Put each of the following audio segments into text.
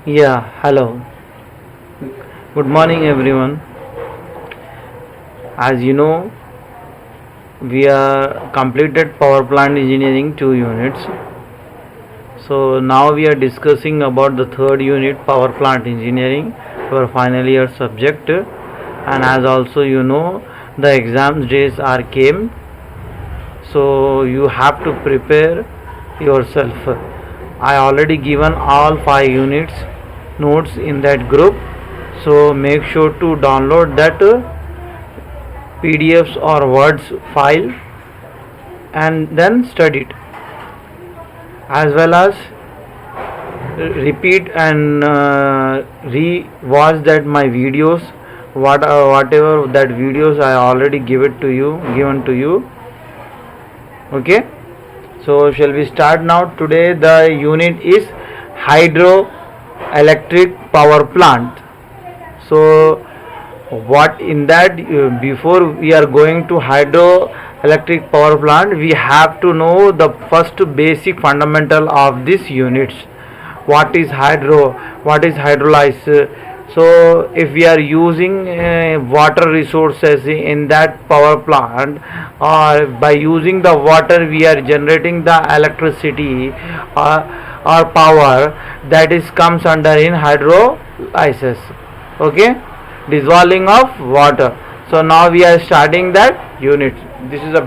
Yeah, hello. Good morning, everyone. As you know, we are completed power plant engineering 2 units. So now we are discussing about the third unit, power plant engineering, our final year subject. And as also you know, the exams days are came. So you have to prepare yourself. I already given all 5 units notes in that group. So make sure to download that PDFs or words file and then study it, as well as repeat and re-watch that my videos, whatever that videos I already given to you. Okay, so shall we start now? Today the unit is hydroelectric power plant. So what in that, before we are going to hydroelectric power plant, we have to know the first basic fundamental of these units. What is hydro, what is hydrolysis? So if we are using water resources in that power plant, or by using the water we are generating the electricity or power, that is comes under in hydrolysis. Okay, dissolving of water. So now we are starting that unit. This is a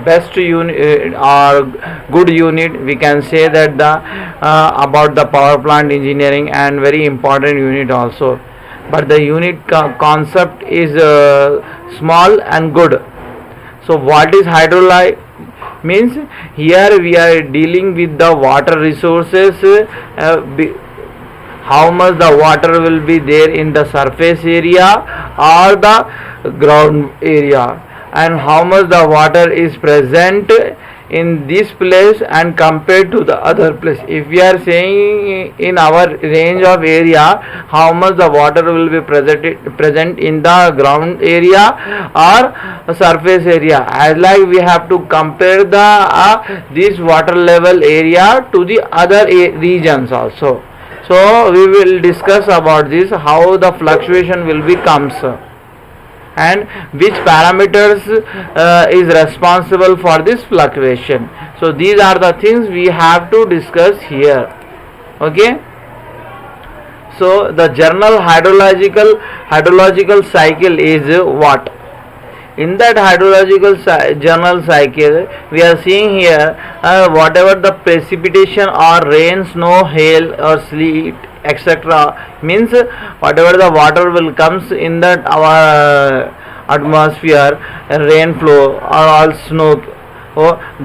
best unit or good unit, we can say that the about the power plant engineering, and very important unit also. But the unit concept is small and good. So what is hydrolyte means? Here we are dealing with the water resources, how much the water will be there in the surface area or the ground area, and how much the water is present in this place and compared to the other place. If we are saying in our range of area, how much the water will be present in the ground area or surface area, as like we have to compare the this water level area to the other regions also. So we will discuss about this, how the fluctuation will be comes, and which parameters is responsible for this fluctuation. So these are the things we have to discuss here. Okay, so the general hydrological cycle is what? In that hydrological general cycle, we are seeing here whatever the precipitation or rain, snow, hail or sleet, etc., means whatever the water will comes in that our atmosphere, rain flow or all snow,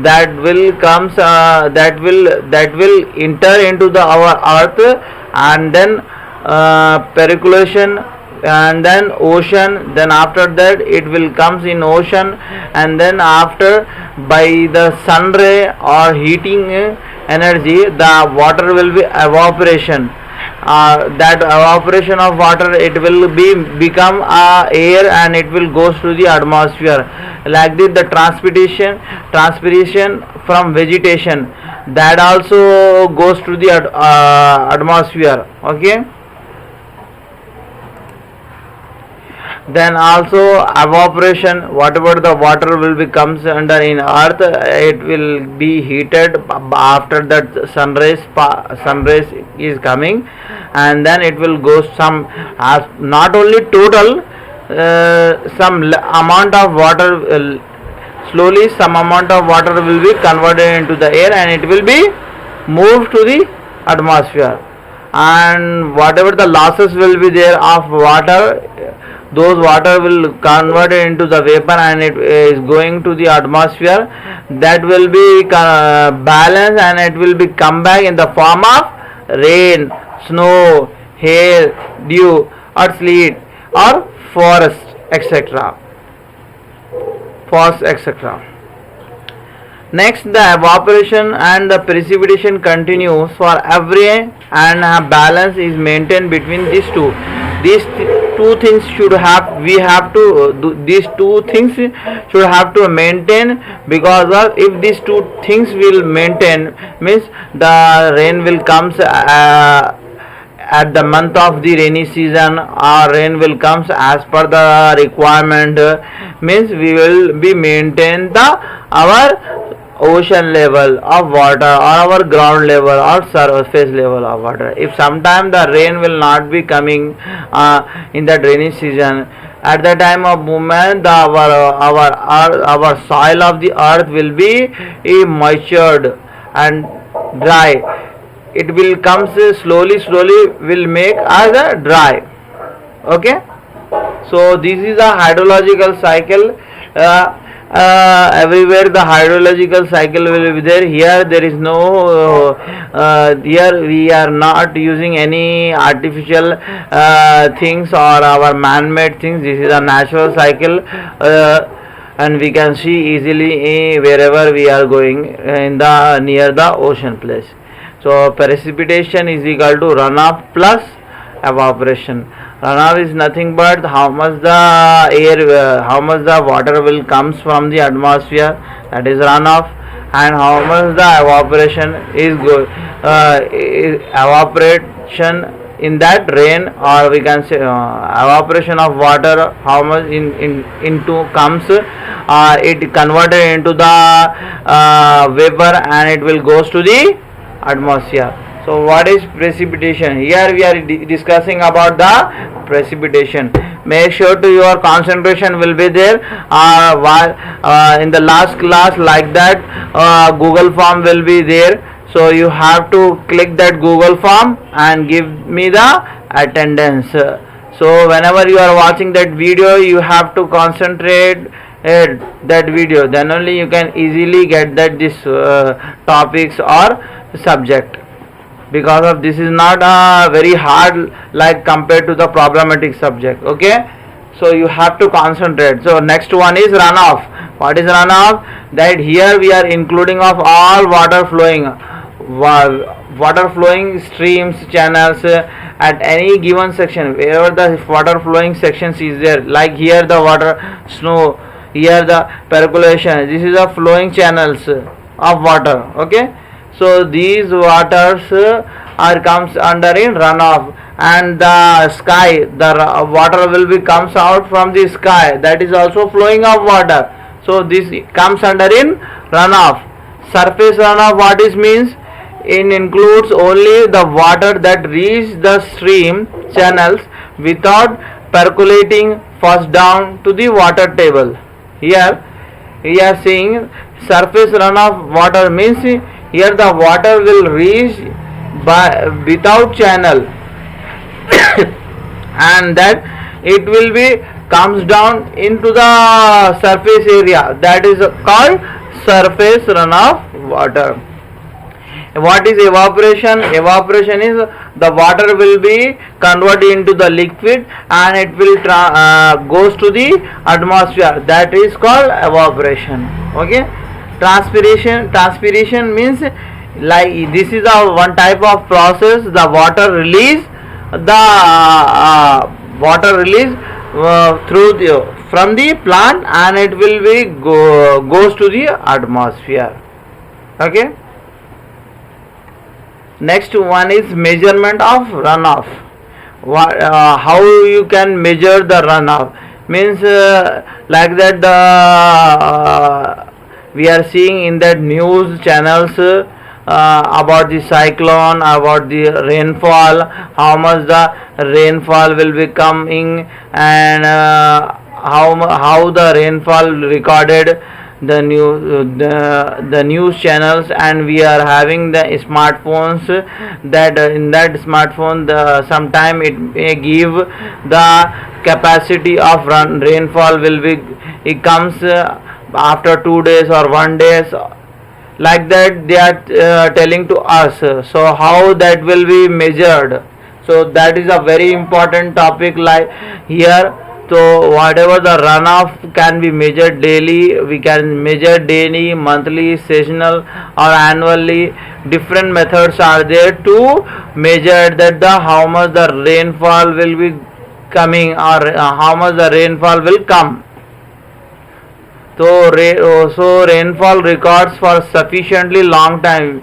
that will comes that will enter into the our earth, and then percolation, and then ocean, then after that it will comes in ocean, and then after by the sun ray or heating energy, the water will be evaporation. That evaporation of water, it will be become air, and it will goes to the atmosphere. Like this, the transpiration from vegetation, that also goes to the atmosphere. Okay, then also evaporation, whatever the water will be comes under in earth, it will be heated after that sun rays is coming, and then it will go some as not only total, some amount of water slowly some amount of water will be converted into the air, and it will be moved to the atmosphere, and whatever the losses will be there of water, those water will convert into the vapor, and it is going to the atmosphere. That will be balanced, and it will be come back in the form of rain, snow, hail, dew or sleet or forest, etc. Next, the evaporation and the precipitation continues for every, and a balance is maintained between these two. These two things should have, we have to these two things should have to maintain, because of if these two things will maintain, means the rain will comes at the month of the rainy season, our rain will comes as per the requirement, means we will be maintain the our ocean level of water or our ground level or surface level of water. If sometime the rain will not be coming in the rainy season, at the time of movement, our soil of the earth will be moistured and dry. It will comes slowly will make as a dry. Okay, so this is a hydrological cycle. Everywhere the hydrological cycle will be there. Here there is no here we are not using any artificial things or our man-made things. This is a natural cycle, and we can see easily wherever we are going in the near the ocean place. So precipitation is equal to runoff plus evaporation. Runoff is nothing but how much the air, how much the water will comes from the atmosphere, that is runoff, and how much the evaporation is evaporation in that rain, or we can say evaporation of water, how much into comes, it converted into the vapor and it will goes to the atmosphere. So what is precipitation? Here we are discussing about the precipitation. Make sure to your concentration will be there. While in the last class like that, Google form will be there. So you have to click that Google form and give me the attendance. So whenever you are watching that video, you have to concentrate that video. Then only you can easily get that this topics or subject. Because of this is not very hard like compared to the problematic subject. Okay, so you have to concentrate. So next one is runoff. What is runoff? That here we are including of all water flowing streams, channels at any given section, wherever the water flowing sections is there, like here the water snow, here the percolation, this is the flowing channels of water. Okay, so these waters are comes under in runoff. And the sky, the water will be comes out from the sky, that is also flowing of water. So this comes under in runoff. Surface runoff, what is means? It includes only the water that reach the stream channels without percolating first down to the water table. Here we are seeing surface runoff water means here the water will reach by without channel and that it will be comes down into the surface area, that is called surface runoff water. What is evaporation? Evaporation is the water will be converted into the liquid and it will goes to the atmosphere, that is called evaporation. Okay, transpiration means like this is a one type of process. The water release through the from the plant and it will be goes to the atmosphere. Okay, next one is measurement of runoff. How you can measure the runoff? Means like that we are seeing in that news channels about the cyclone, about the rainfall, how much the rainfall will be coming, and how the rainfall recorded, the news channels. And we are having the smartphones, that in that smartphone sometime it may give the capacity of rainfall will be, it comes after 2 days or 1 day, like that they are telling to us. So how that will be measured? So that is a very important topic like here. So whatever the runoff can be measured daily, we can measure daily, monthly, seasonal or annually. Different methods are there to measure that the how much the rainfall will be coming or how much the rainfall will come. So rainfall records for sufficiently long time.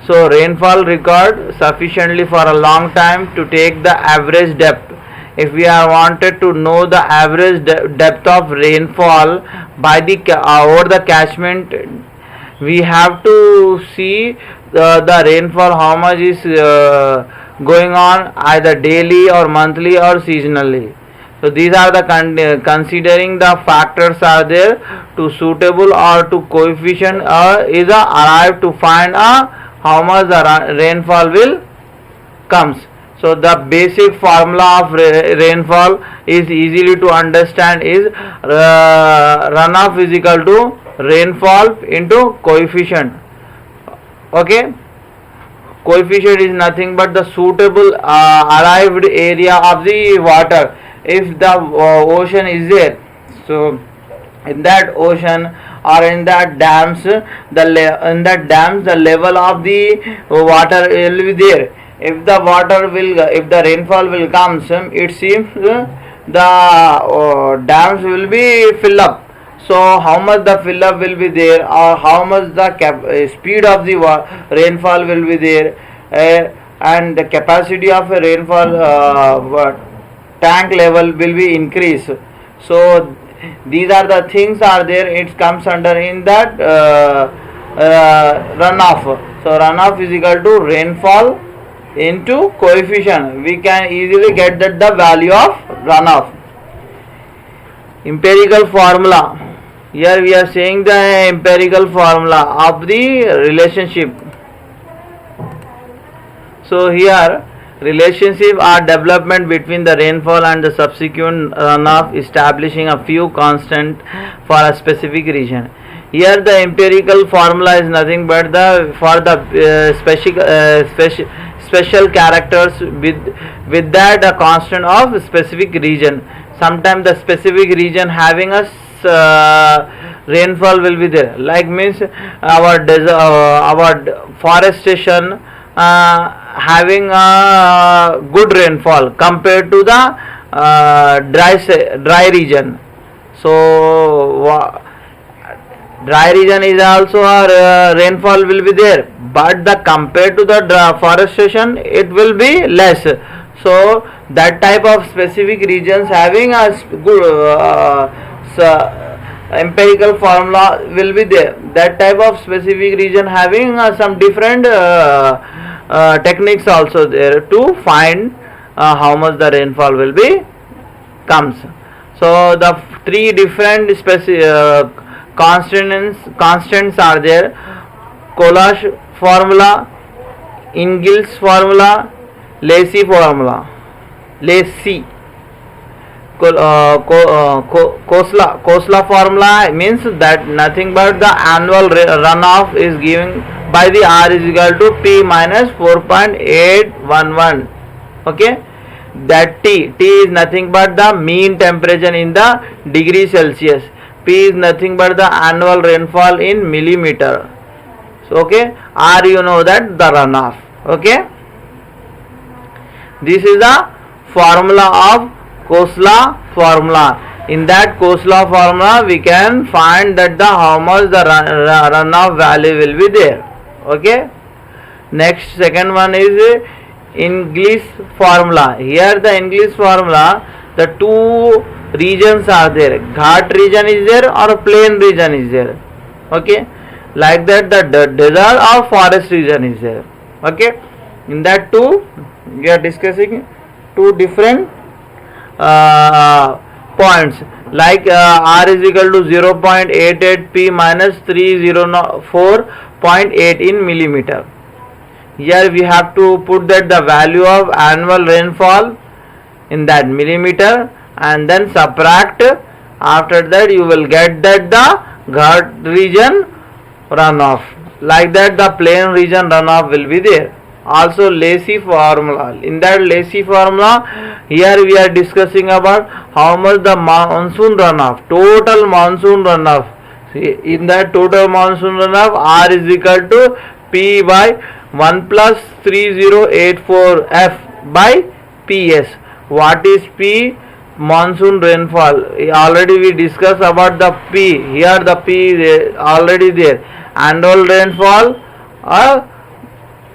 So rainfall record sufficiently for a long time to take the average depth. If we are wanted to know the average depth of rainfall by the over the catchment, we have to see the rainfall how much is going on either daily or monthly or seasonally. So these are the considering the factors are there to suitable or to coefficient is arrived to find how much the rainfall will comes. So the basic formula of rainfall is easily to understand is runoff is equal to rainfall into coefficient. Okay, coefficient is nothing but the suitable arrived area of the water. If the ocean is there, so in that ocean or in that dams, in that dams the level of the water will be there. If the water will, if the rainfall will come, it seems the dams will be fill up. So how much the fill up will be there, or how much the speed of the rainfall will be there, and the capacity of a rainfall tank level will be increased. So these are the things are there, it comes under in that runoff. So runoff is equal to rainfall into coefficient. We can easily get that the value of runoff. Empirical formula, here we are saying the empirical formula of the relationship. So here relationship are development between the rainfall and the subsequent runoff, establishing a few constant for a specific region. Here the empirical formula is nothing but the for the special characters with that a constant of specific region. Sometimes the specific region having a rainfall will be there, like means our our forestation having a good rainfall compared to the dry region. So dry region is also a rainfall will be there, but the compared to the forestation it will be less. So that type of specific regions having a good empirical formula will be there. That type of specific region having some different techniques also there to find how much the rainfall will be comes. So the three different constants are there: Colash formula, Ingles formula, Lacey formula. Lacey Khosla formula means that nothing but the annual runoff is given by the R is equal to P minus 4.811. Okay, that T is nothing but the mean temperature in the degree Celsius. P is nothing but the annual rainfall in millimeter. So okay, R you know that the runoff. Okay, this is the formula of Khosla formula. In that Khosla formula we can find that the how much the runoff value will be there. Okay, next second one is Ingles formula. Here the Ingles formula, the two regions are there, Ghat region is there or plain region is there. Okay, like that the desert or forest region is there. Okay, in that two we are discussing two different points, like R is equal to 0.88 P minus 304.8 in millimeter. Here we have to put that the value of annual rainfall in that millimeter and then subtract. After that you will get that the Ghat region runoff. Like that the plain region runoff will be there. Also Lacey formula. In that Lacey formula, here we are discussing about how much the monsoon runoff, total monsoon runoff. See, in that total monsoon runoff, R is equal to P by 1 plus 3084 F by PS. What is P? Monsoon rainfall. Already we discussed about the P. Here the P is already there. Annual rainfall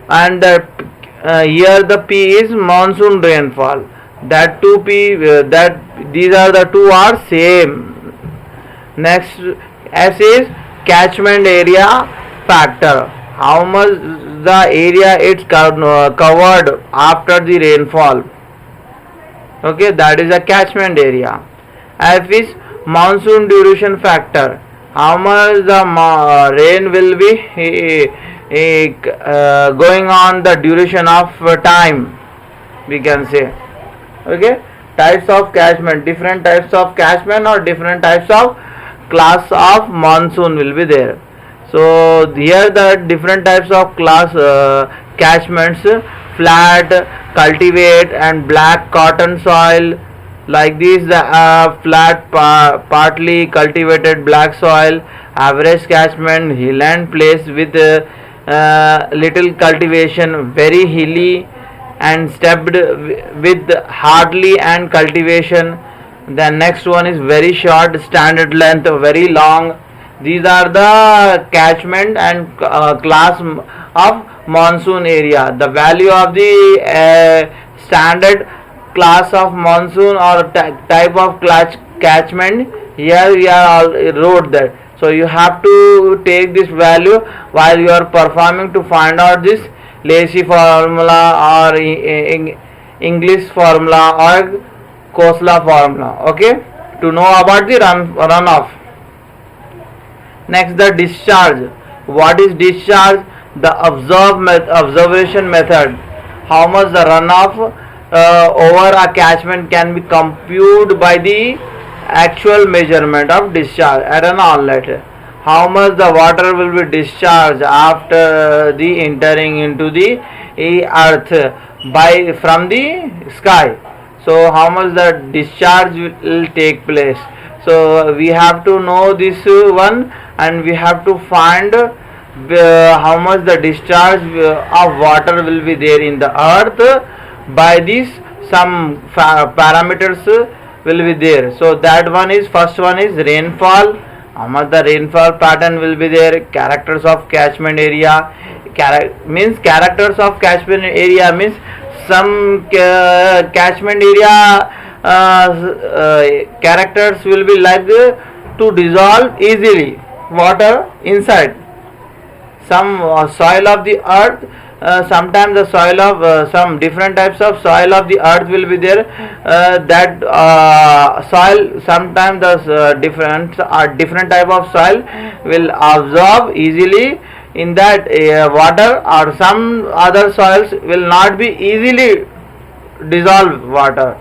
and here the P is monsoon rainfall. That two P that these are the two are same. Next, S is catchment area factor. How much the area it's covered after the rainfall. Okay, that is a catchment area. F is monsoon duration factor. How much the rain will be going on the duration of time, we can say. Okay, types of catchment, different types of catchment or different types of class of monsoon will be there. So here the different types of class catchments: flat, cultivate and black cotton soil. Like this, the flat, partly cultivated black soil, average catchment, hilland place with little cultivation, very hilly and stepped with hardly and cultivation. The next one is very short, standard length, very long. These are the catchment and class of monsoon area. The value of the standard class of monsoon or type of catchment, here we are wrote that. So you have to take this value while you are performing to find out this Lacey formula or English formula or Khosla formula. Okay, to know about the runoff. Next, the discharge. What is discharge? The observation method. How much the runoff over a catchment can be computed by the actual measurement of discharge at an outlet. How much the water will be discharged after the entering into the earth from the sky. So how much the discharge will take place. So we have to know this one, and we have to find how much the discharge of water will be there in the earth. By this some parameters will be there. So that one is, first one is rainfall. How much the rainfall pattern will be there. Characters of catchment area. Means characters of catchment area means some catchment area characters will be like to dissolve easily water inside. Some soil of the earth, sometimes the soil of some different types of soil of the earth will be there. That soil, sometimes the different type of soil will absorb easily in that water, or some other soils will not be easily dissolve water.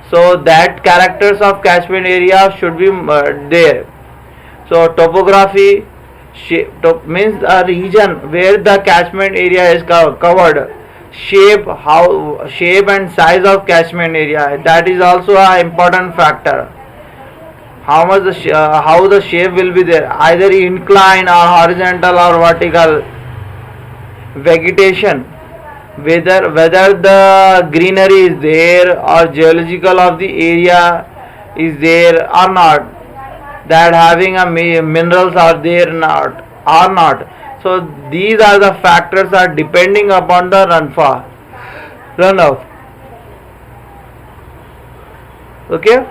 So that characters of catchment area should be there. So topography means a region where the catchment area is covered. Shape and size of catchment area, that is also an important factor. How much how the shape will be there, either incline or horizontal or vertical. Vegetation, whether the greenery is there or geological of the area is there or not, that having a minerals are there or not. So these are the factors are depending upon the runoff. Okay,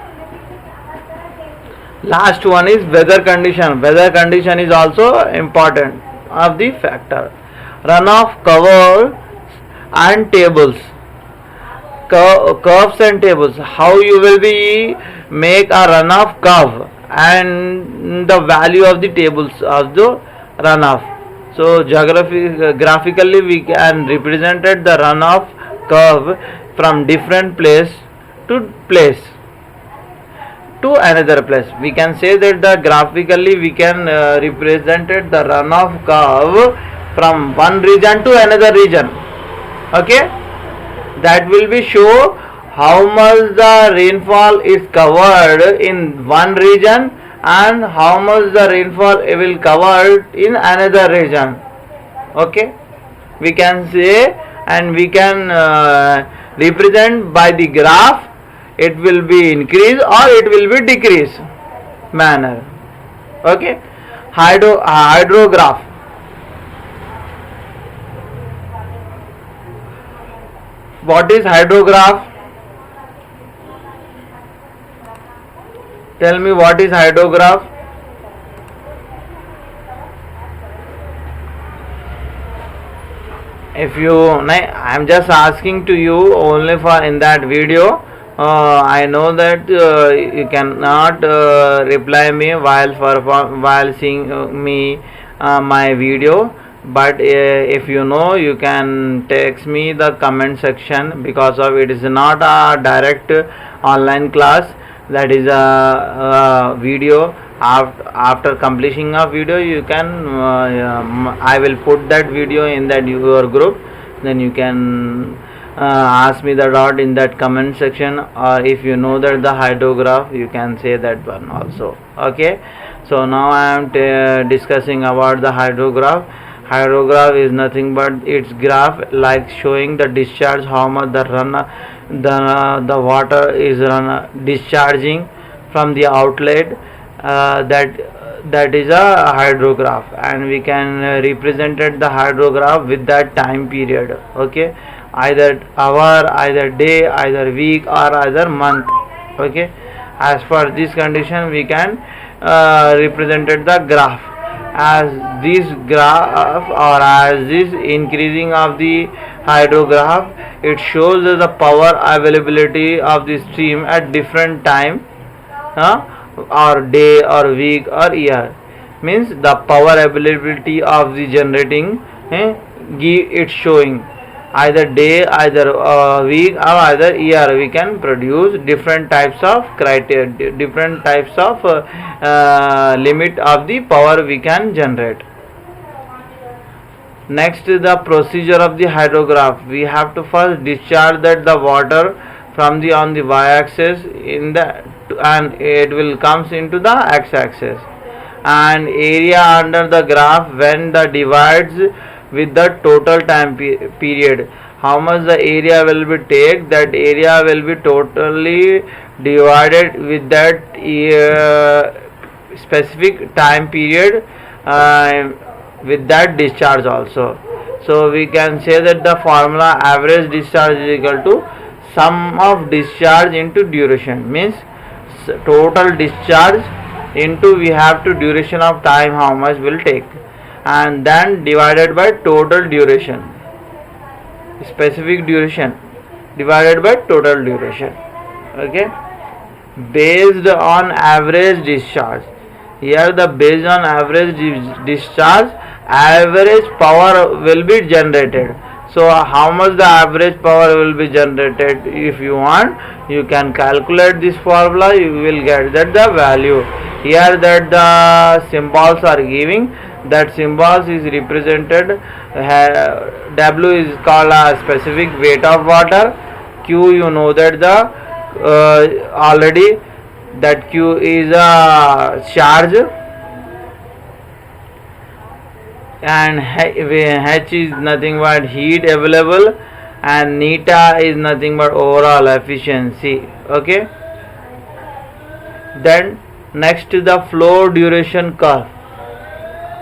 last one is weather condition. Weather condition is also important of the factor. Runoff cover and tables. Curves and tables. How you will be make a runoff curve and the value of the tables of the runoff. So graphically we can represented the runoff curve from different place to place to another place. We can say that the graphically we can represented the runoff curve from one region to another region. Okay, that will be show how much the rainfall is covered in one region and how much the rainfall will cover in another region. Okay, we can say, and we can represent by the graph. It will be increase or it will be decrease manner. Okay, hydrograph. What is hydrograph? Tell me what is hydrograph? If you, I'm just asking to you only for in that video. I know that you cannot reply me while seeing me my video, but if you know, you can text me the comment section, because of it is not a direct online class. That is a video. After completing a video, you can I will put that video in that your group. Then you can ask me the dot in that comment section, or if you know that the hydrograph, you can say that one also. Okay, so now I am discussing about the hydrograph. Hydrograph is nothing but its graph like showing the discharge, how much the water is discharging from the outlet. That is a hydrograph, and we can represented the hydrograph with that time period. Okay, either hour, either day, either week, or either month. Okay, as per this condition we can represented the graph. As this graph, or as this increasing of the hydrograph, it shows the power availability of the stream at different time, or day, or week, or year. Means the power availability of the generating, it's showing either day, either week, or either year. We can produce different types of criteria, different types of limit of the power we can generate. Next, the procedure of the hydrograph. We have to first discharge that the water from the on the y-axis in the, and it will comes into the x-axis, and area under the graph when the divides with the total time period. How much the area will be take, that area will be totally divided with that specific time period, with that discharge also. So we can say that the formula average discharge is equal to sum of discharge into duration. Means total discharge into, we have to duration of time how much will take, and then divided by total duration, specific duration divided by total duration. Okay, based on average discharge. Here the based on average discharge, average power will be generated. So how much the average power will be generated, if you want, you can calculate this formula, you will get that the value. Here that the symbols are giving, that symbols is represented. W is called a specific weight of water. Q, you know that the already that Q is a charge, and H is nothing but heat available, and neta is nothing but overall efficiency. Okay, then next is the flow duration curve.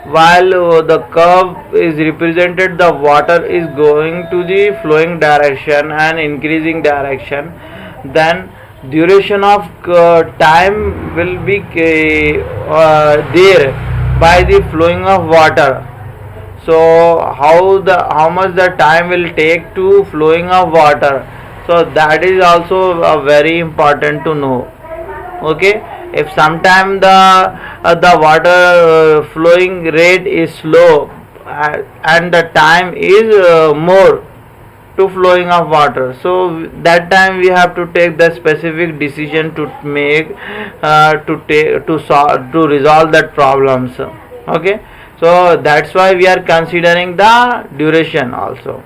While the curve is represented, the water is going to the flowing direction and increasing direction, then duration of time will be there by the flowing of water. So how much the time will take to flowing of water, so that is also very important to know. Okay, if sometime the water flowing rate is slow, and the time is more to flowing of water, so that time we have to take the specific decision to make to resolve that problems. Okay, so that's why we are considering the duration also.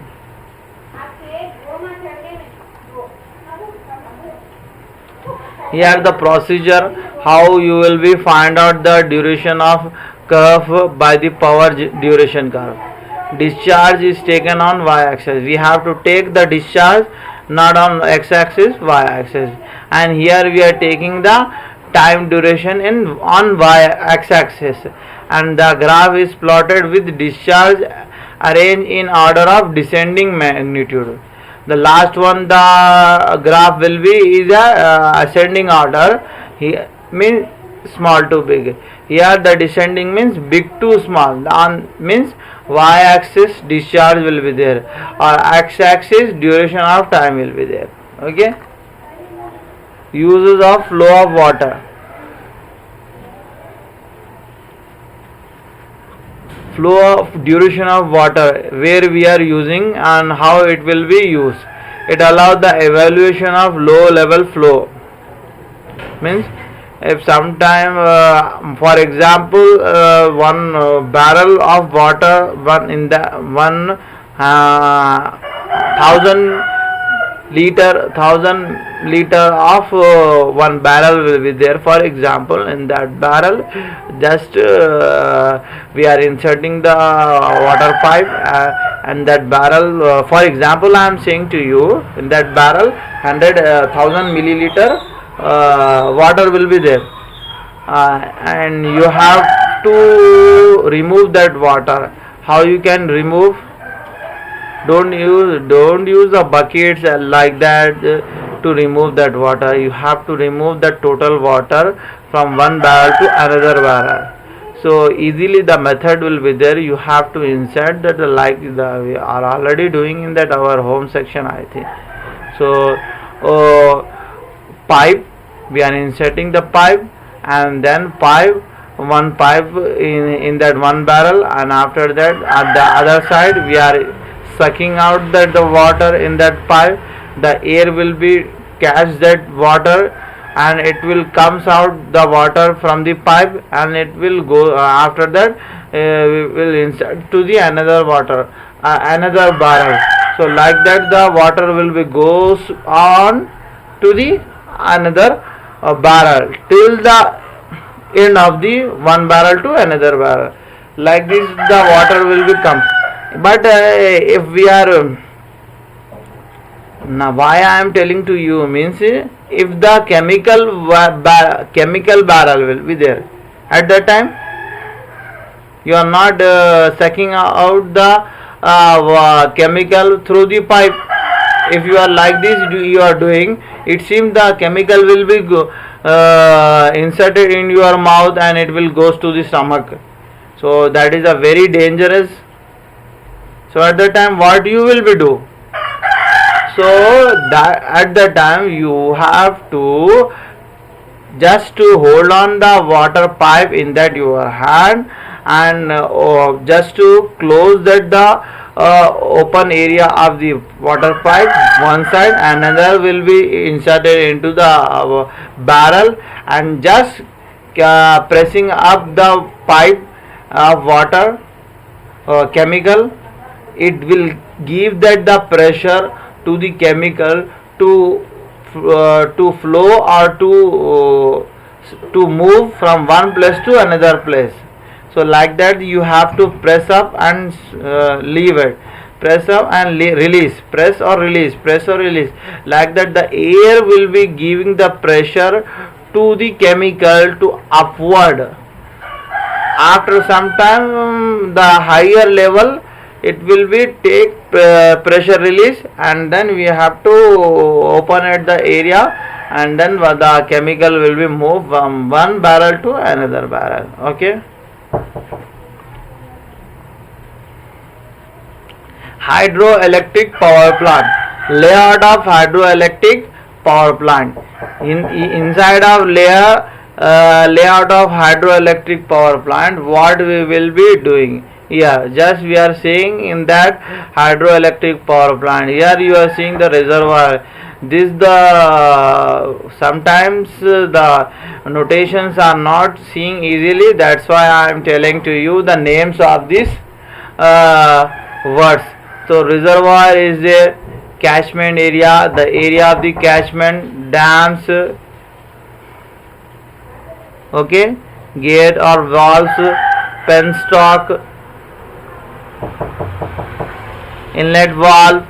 Here the procedure, how you will be find out the duration of curve by the power duration curve. Discharge is taken on y-axis. We have to take the discharge not on x-axis, y-axis, and here we are taking the time duration on y-axis, and the graph is plotted with discharge arranged in order of descending magnitude. The last one, the graph will be is a ascending order. Here means small to big. Here the descending means big to small. On means y-axis discharge will be there, or x-axis duration of time will be there. Okay. Uses of flow of water. Flow of duration of water, where we are using and how it will be used. It allows the evaluation of low level flow. Means if sometime for example one barrel of water, one in the 1,000 liter of one barrel will be there. For example, in that barrel, just we are inserting the water pipe, and that barrel, for example, I am saying to you, in that barrel 100,000 milliliter water will be there, and you have to remove that water. How you can remove? Don't use the buckets like that to remove that water. You have to remove the total water from one barrel to another barrel. So easily the method will be there. You have to insert that, like we are already doing in that our home section, I think. So pipe, we are inserting the pipe, and then one pipe in that one barrel, and after that at the other side we are sucking out that the water in that pipe. The air will be catch that water, and it will comes out the water from the pipe, and it will go after that we will insert to the another barrel. So like that the water will be goes on to the another barrel till the end of the one barrel to another barrel. Like this the water will be come. But if we are now, why I am telling to you means, if the chemical barrel will be there at that time, you are not sucking out the chemical through the pipe. If you are like this, you are doing, it seems the chemical will be inserted in your mouth, and it will goes to the stomach. So that is a very dangerous. So at that time, what you will be do? So that at the time you have to just to hold on the water pipe in that your hand, and just to close that the open area of the water pipe one side, another will be inserted into the barrel, and just pressing up the pipe of water chemical, it will give that the pressure to the chemical to flow or to move from one place to another place. So like that you have to press up and leave it, press up and release, press or release, press or release. Like that the air will be giving the pressure to the chemical to upward. After some time the higher level it will be take pressure release, and then we have to open at the area, and then the chemical will be moved from one barrel to another barrel. Okay. Hydroelectric power plant. Layout of hydroelectric power plant. Inside of layout of hydroelectric power plant, what we will be doing? Yeah, just we are seeing in that hydroelectric power plant. Here you are seeing the reservoir. This the sometimes the notations are not seeing easily. That's why I am telling to you the names of these words. So reservoir is a catchment area, the area of the catchment, dams, okay, gate or walls, penstock, inlet valve,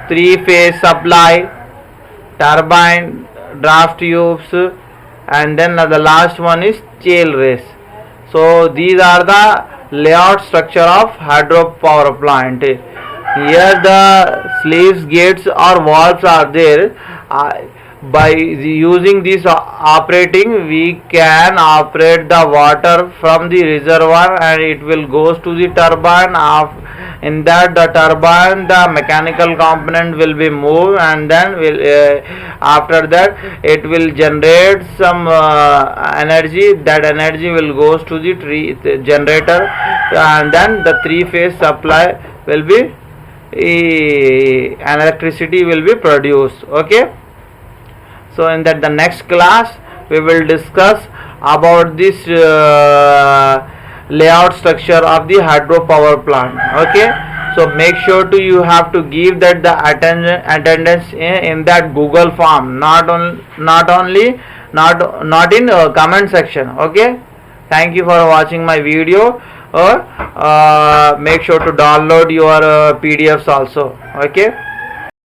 three-phase supply, turbine, draft tubes, and then the last one is tail race. So these are the layout structure of hydro power plant. Here the sleeves gates or valves are there. By using this operating, we can operate the water from the reservoir and it will goes to the turbine. In that the turbine, the mechanical component will be moved, and then will after that it will generate some energy. That energy will goes to the generator, and then the three-phase supply will be electricity will be produced. Okay. So in that the next class we will discuss about this layout structure of the hydropower plant. Okay, so make sure to you have to give that the attendance in that Google form, not in comment section. Okay, thank you for watching my video. Make sure to download your PDFs also. Okay.